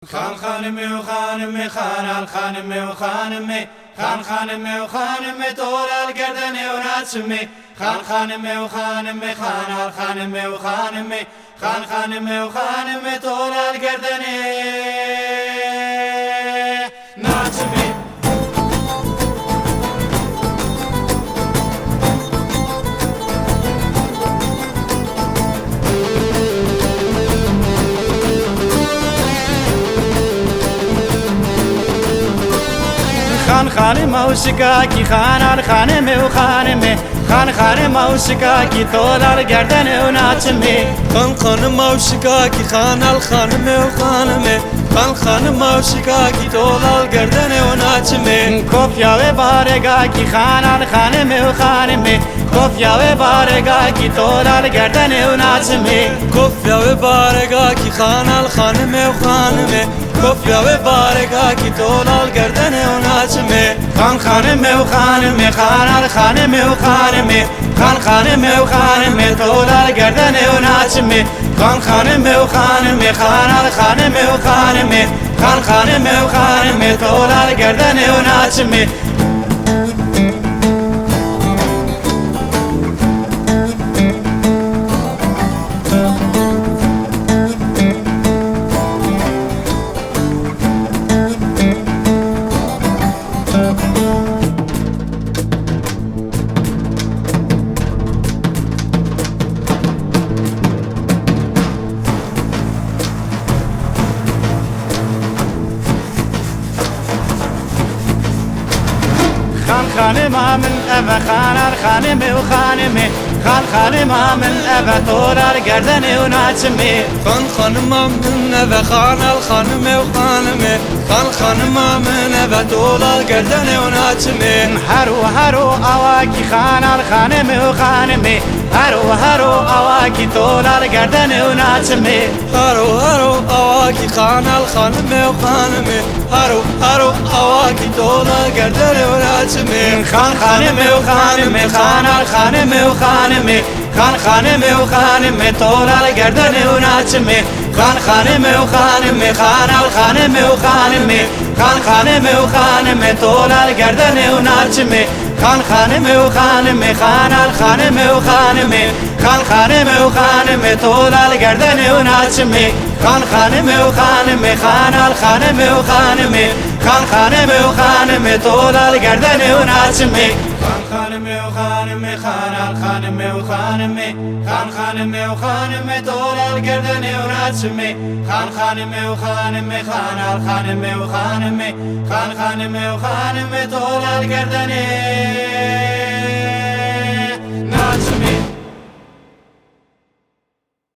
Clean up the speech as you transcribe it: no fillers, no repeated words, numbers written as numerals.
خان خانم و خانم خانال خانم و خانم خان خانم و خانم طول الگردن و ناچمه خان خانم و خانم خانال خانم و خانم خان خانم و خانم طول الگردن ناچمه خان خانم و شکاکی خانال خانم و خانم خان خانم و شکاکی طول الگردن و ناچمه خان خانم و شکاکی خانال خانم و خانم خان خانم و شکاکی طول الگردن و ناچمه کفیا و بارگاکی خانال خانم و خانم کفیا و بارگاکی طول الگردن و ناچمه کفیا و بارگاکی خانال خانم و خانم کفیا و بارگاکی طول الگردن و ناچمه خان خانم و خانم خانال خانم و خانم خان خانم و خانم طول الگردن و ناچمه خان خانم و خانم خانال خانم و خانم خان خانم و خانم طول الگردن و ناچمه خانم من أبا خانال خانم وخانم خان خانم من أبا طول الگردن و ناچمه خان خانم من أبا خانال خانم وخانم خان خانم من أبا طول الگردن و ناچمه هرو هرو اواکی خانال خانم وخانم هرو هرو اواکی طول الگردن و ناچمه هرو هرو اواکی خانال خانم وخانم هرو هرو اواکی طول الگردن و ناچمه خان خانم و خانم خانال خانم و خانم خان خانم و خانم طول الگردن و ناچمه خان خانم و خانم خانال خانم و خانم خان خانم و خانم طول الگردن و ناچمه خان خانم و خانم خانال خانم و خانم خان خانم و خانم طول الگردن و ناچمه خان خانم و خانم خانال خانم و خانم خان خانم و خانم طول الگردن و ناچمه خان خانم و خانم خانال خانم و خانم خان خانم و خانم طول الگردن و ناچمه خان خانم و خانم خانال خانم و خانم خان خانم و خانم طول الگردن